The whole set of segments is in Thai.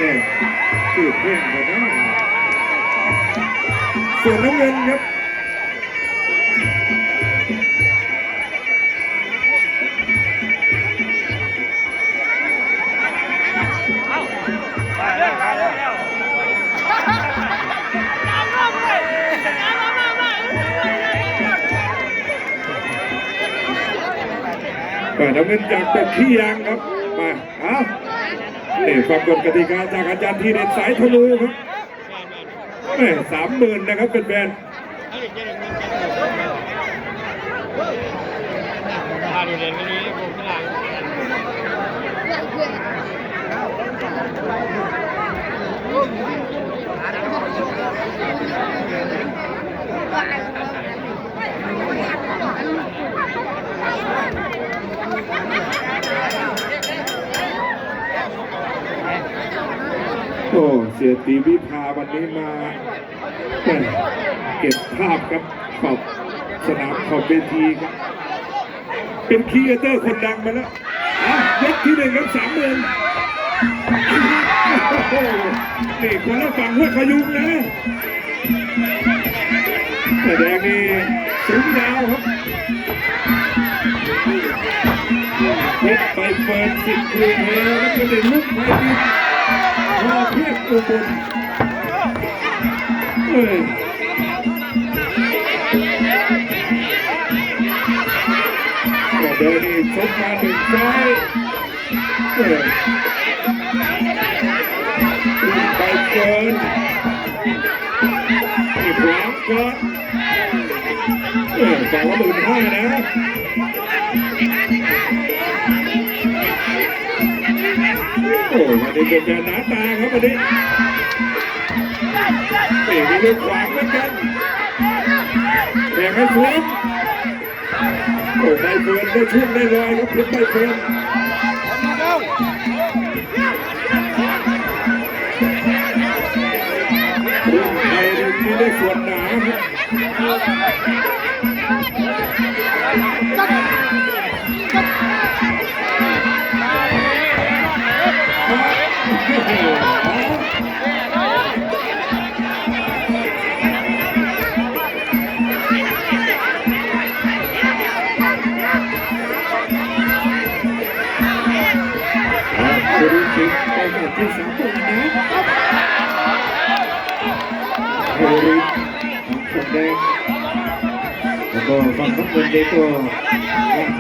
เนี่ยชื่อเพ่งกันนะส่วนน้ำเงินครับน้ำเงินจากตกขี้ยางครับมาเอานี่ฟังกฎกติกาจากอาจารย์ทีเด็ดสายธนูครับ30,000นะครับเป็นแฟนโอ้เสียตีวิภาวันนี้มาเก็บภาพครับขอบสนามขอบเวทีครับเป็นครีเอเตอร์คนดังมาแล้วยกที่1ครับ30,000นี่คนละฝั่งหัวขยุงนะแต่แดงนี่สูงยาวครับเพชรไปเปิดสิบครูเทแล้วก็ได้ลุกไปดิพอเพียบอุบลก็เดินนี่ชกมา1 ไฟไปเกินอีกหลังก็2,500นะโอ้วันนี้เป็นการหนาตาครับวันนี้มีเรื่องขวางเหมือนกันแข่งให้สวยโอ้ใบเฟิร์นได้ช่วงได้ลอยครับเพชรใบเฟิร์นรุ่นไทยนี่ได้ส่วนหนาที่30,000นะเฮรินทองแดงแล้วก็ฝั่งน้ำเงินเด็กก็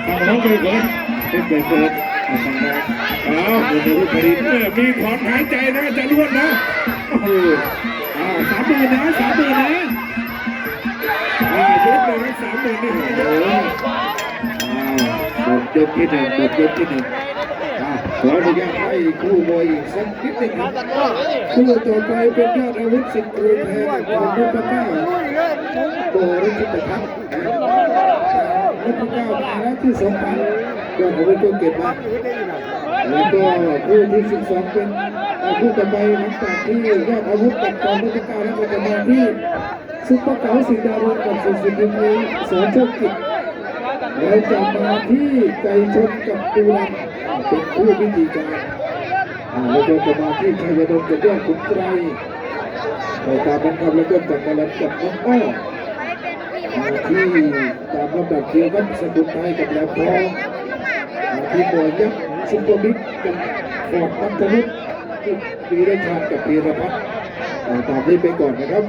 ฝั่งน้องไปก่อนเป็นไปเกินฝั่งแดงเป็นรุ่นเฮรินมีถอนหายใจนะจะล้วนนะ30,000นะ30,000นะยกเลยนะ30,000นี่ยกที่1ยกที่1ขออนุญาตให้คู่มวยอีกสักนิดนึงครับคู่ต่อไปเป็นยอดอาวุธสิทธิ์ครูแทนของนพเก้าโบริจิตพัฒน์นพเก้ามาแล้วที่2,000ยอดอาวุธก็เก็บมาแล้วก็คู่ที่12เป็นคู่ต่อไปหลังจากที่ยอดอาวุธกับกองนพเก้าแล้วก็จะมาที่ซุปเปอร์เก๋าสิงห์ดารกับสุสิทธิ์บุญมีสอนโชคกิจแล้วจะมาที่ไก่ชนกับปูรันเป็นผู้พิธีการแล้วก็จะมาที่ชัยดลกับยอดขุนไกรตามนั้นครับแล้วก็จักรลันกับน้องอ้อที่ตามลำดับเคียวกับสกุลไทยกับแหลมทองที่มวยยักษ์ซุปเปอร์บิ๊กกับฟอร์ดนัทวุฒิปีราชากับพีรพัฒน์ตามนี้ไปก่อนนะครับ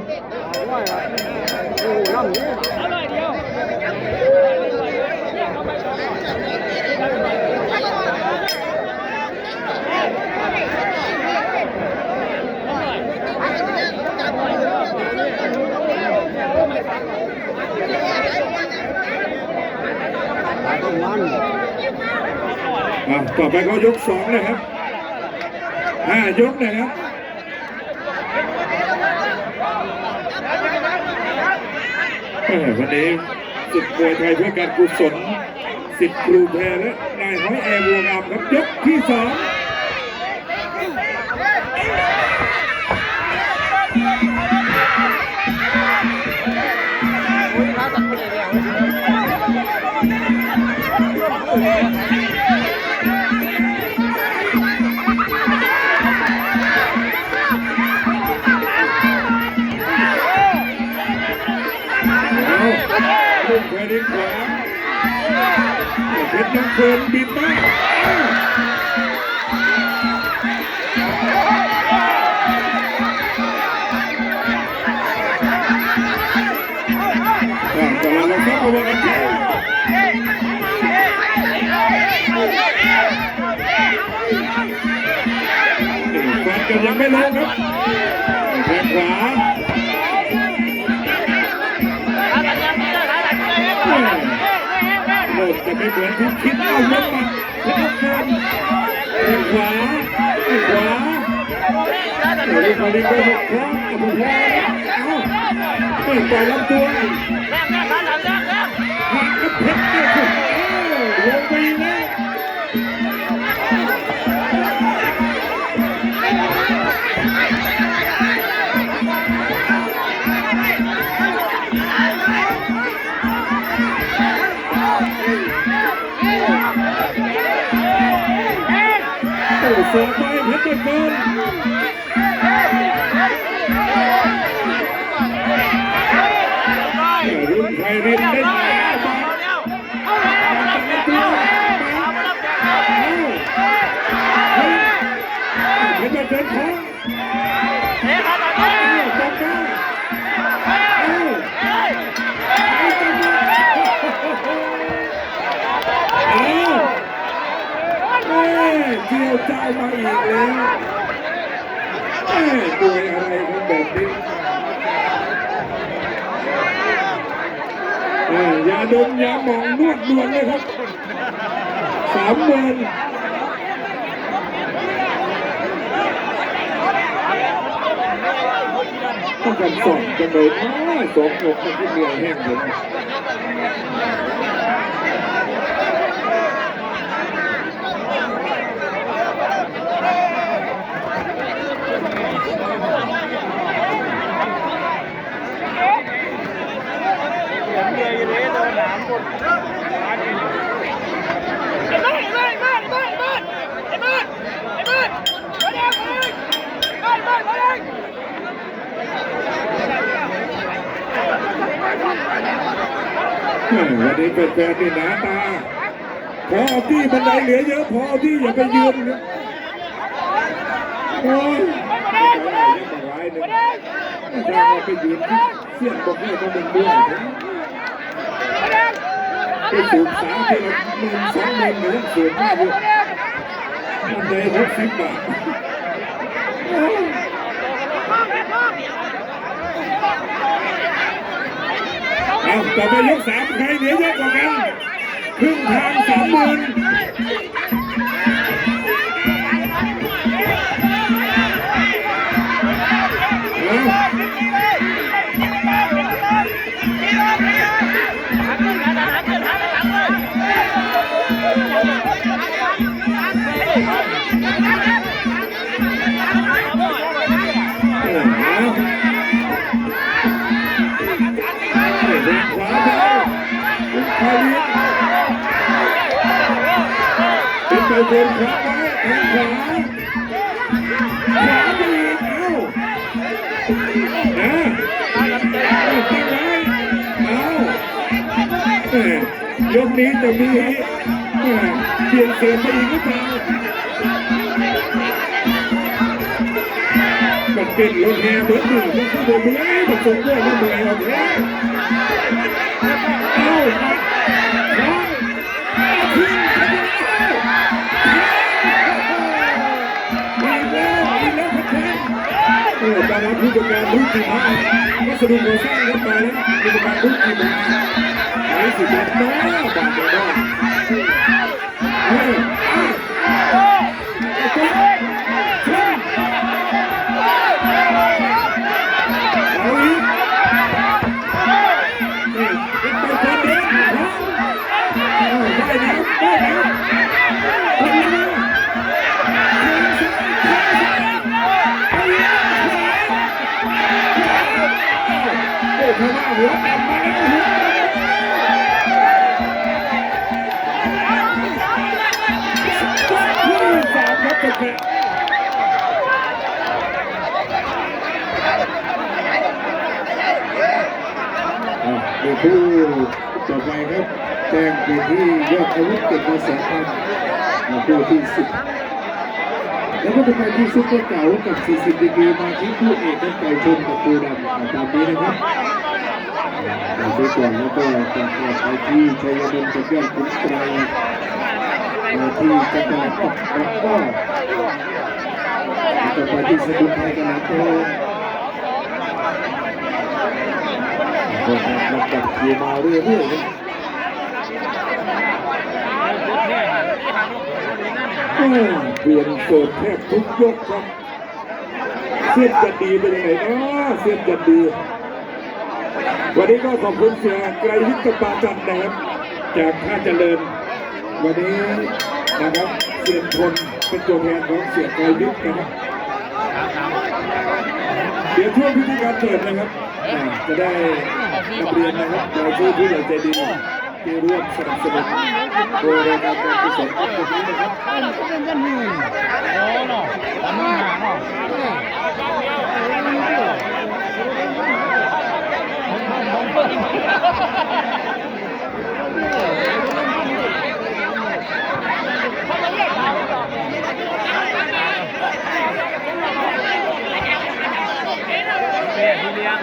ต่อไปก็ยก2นะครับยกนะครับวันนี้ศึกมวยไทยเพื่อการกุศลสิทธิ์ครูแพรและนายห้อยแอร์บัวงามครับยกที่2โ ชรน้องเฟิร์นบินมาแต่เราต้องเอาไว้กันแค่ฟันกันยังไม่ลงครับแข้งขวาโลกจะไม่เหมือนที่คิดเอาลงมาเพชรน้องเฟิร์นแข้งขวาแข้งขวาเดี๋ยวนี้เขาเรียกว่าหกครั้งกับหกครั้งเอาไม่ปล่อยลำตัวหักกับเพชรเนี่ยลงไปแล้วสองใบเพชรเกินรุ่นไทยเล่นได้เพชรเกินของจับได้เจียวเจ้ามาอีกแล้วดูอะไรกันแบบนี้ยาดมยาหมองนวดด่วนเลยครับ30,000ต้องกันสองกันเลยสองหกมันที่เหนื่อยแห้งเลยวันนี้เป็นแฟนนี่หนาตาพอที่บันไดเหลือเยอะพอที่อย่าไปยืนนะโอ้ยร้ายหนึ่งถ้าเราไปยืนเสี้ยนบอกให้เขาเป็นด้วยไปสูบสาวที่เรา12,000เหมือนสูบมากเลยมันได้60 บาทเอาต่อไปยก3ใครเหลือเยอะกว่ากันครึ่งทาง30,000เป็นไปเดินขวาไว้แทงขวาไปอีกตั้งไว้ยกนี้จะมีเปลี่ยนเสียงไปอีกหรือเปล่ามันเป็นรถแห่เบิร์ดหนึ่งมันคือเบื่อมันส่งด้วยมันเบื่อเอาแค่ตอนนั้นผู้จัดการรุ่นที่มาก็สนุกก่อสร้างกันมาแล้วผู้จัดการรุ่นที่มาไอ้สิบเอ็ดน้อยบาดเจ็บได้เอาอีกเป็นไปตอนเด็กได้แล้วได้แล้วเพราะว่าหัวดำมาแล้ว3ครับจะแพ้ผู้ ต่อไปครับแจ้งไปที่ยอดอาวุธเก็บมา2,000คู่ที่10แล้วก็จะไปที่ซุปเปอร์เก๋ากับ40ดีกรีมาที่คู่เอกกับไก่ชนกับปูดำตามนี้นะครับเอาไปก่อนแล้วก็จะไปที่ชัยนนท์กับยอดขุนไกรมาที่จังหวัดแล้วก็จะไปที่สมุทรไทยกันนะโตมันจับคิวมาเรื่อยๆเปลี่ยนเปิดแทบทุกยกครับเสียนจัดดีเป็นยังไงนะเสียนจัดดีวันนี้ก็ขอบคุณเสียไกรวิทย์ปาจันนะครับจากท่าเจริญวันนี้นะครับเสียนพลเป็นตัวแทนของเสียไกรวิทย์นะครับเดี๋ยวช่วงพิธีการเปิดนะครับจะได้นำเรียนนะครับรายชื่อผู้ใหญ่ใจดีที่ร่วมสนับสนุนโดยรายการการกุศลทั้งหมดนี้นะครับ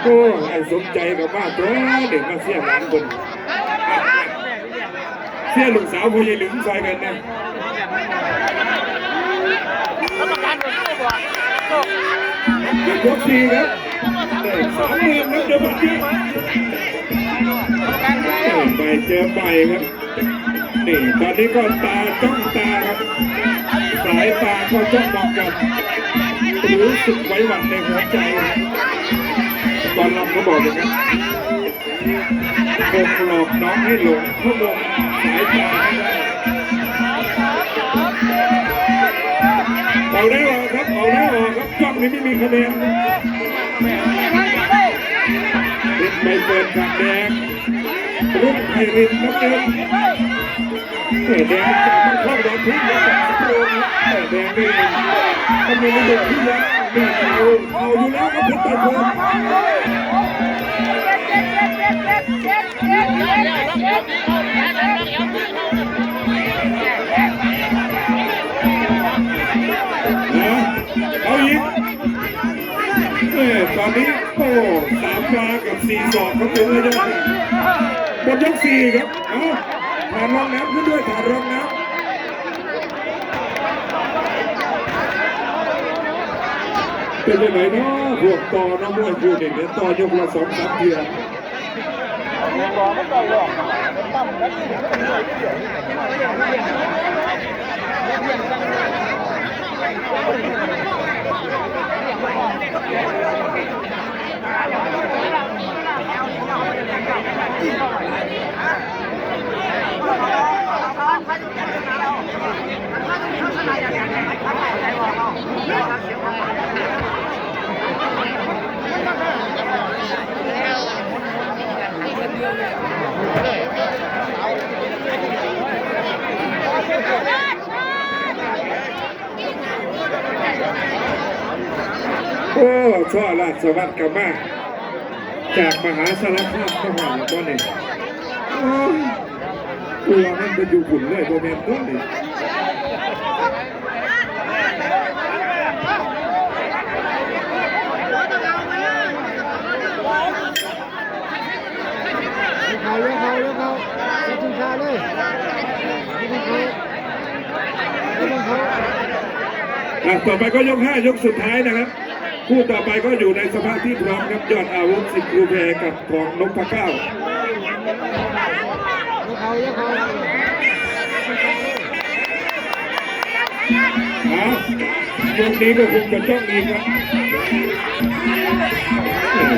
โอ้ไอ้สมใจกับว่าตัวเด็กมาเสียหลานคนเสียลูกสาวผู้ใหญ่หลึงซอยกันนะเด็กยก4ครับ30,000ครับเดี๋ยวมันที่ไปเจอไปครับนี่ตอนนี้ก็ตาจ้องตาครับสายตาก็จ้องมองกันรู้สึกไว้หวั่นในหัวใจตอนรำเขาบอกอย่างนั้นคงหลอกน้องให้หลงเขามองสายตาเอาได้หรอครับเอาได้หรอครับจ้องนี้ไม่มีคะแนนเป็นใบเฟิร์นขัดแดงรุ่นไพรินน้ำเงินแดงจากมันเข้าดอนทุ่งมาจากสตูลแดงนี่มันมีระบบที่ยังมีเอาอยู่แล้วครับเป็นใบเฟิร์นเอาอีกตอนนี้โอ้3 ปลากับ4 ศอกเขาเป็นระยะหมดยก4ครับถ่านรองน้ำขึ้นด้วยถ่านรองน้ำเป็นยังไงเนาะพวกต่อน้ำมวยคู่เด็กเนี่ยต่อยกละ2-3 เทียร์โอ้ช่อราชวัตรกับมาจากมหาสารคามมหาตัวนี้ตัวมันเป็นอยู่ฝุ่นเลยโมเมนต์ตัวนี้เขาจะถึงชาเลยต่อไปก็ยก5 ยกสุดท้ายนะครับคู่ต่อไปก็อยู่ในสภาพที่พร้อมครับยอดอาวุธสิทธิ์ครูแพรกับทองนพเก้ายกนี้ก็คงจะจ้องอีกครับ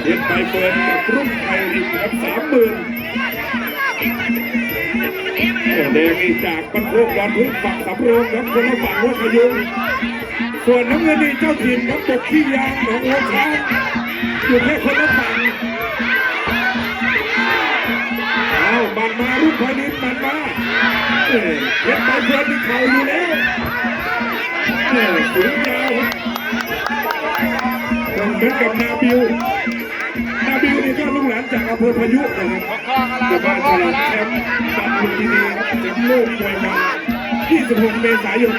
เด็ดไปเปิดกับรุ่งไทยอีกครับ30,000แดงนี่จากบรรทุกวันพึ่งฝั่งสำโรงครับคนละฝั่งวัดพยุงส่วนน้ำเงินนี่เจ้าถิ่นครับตกขี้ยางของหัวช้างอยู่แค่คนละฝั่งเอาบันมารุ่งไทยนิดบันมาเด็ดไปเปิดที่เข่าอยู่แล้วสูงยาวเหมือนกับนาบิวนี่ก็ลูกหลานจากอ อำเภอพายุนะครับจะมาฉลองแชมป์บัตรลุมพินีครับแชมป์โลกมวยมัน26 เมษายน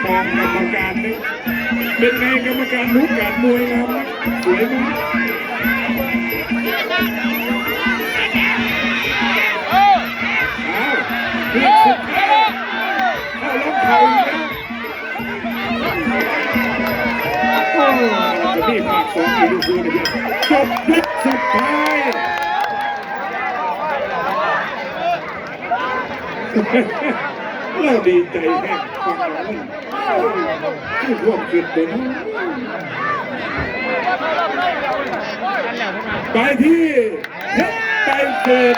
มองกรรมการนี่เป็นไงกรรมการรู้การมวยงามนะสวยมากนี่สุดท้ายเข้าล็อกเข่าอีกแล้วโอ้จะมีภาคสองอีกดูนะครับจบยกสุดท้ายเราดีใจแค่ฟังแล้วที่ร่วมคิดเป็นไปที่เพชรไตรเกิน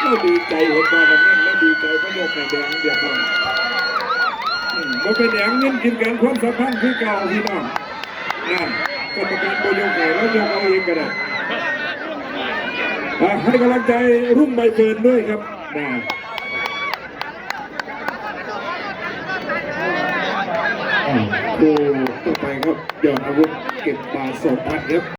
เราดีใจเห็นว่ามันนั่นแล้วดีใจเพราะโลกแดงเดือดร้อนมันเป็นอย่างเงินกินกันความสัมพันธ์คือเก่าพี่น้องนั่นกรรมการโบยกไก่แล้วยกเอาเองก็ได้ให้กำลังใจรุ่งใบเฟิร์นด้วยครับนะคู่ต่อไปครับยอดอาวุธเก็บบาท2,000ครับ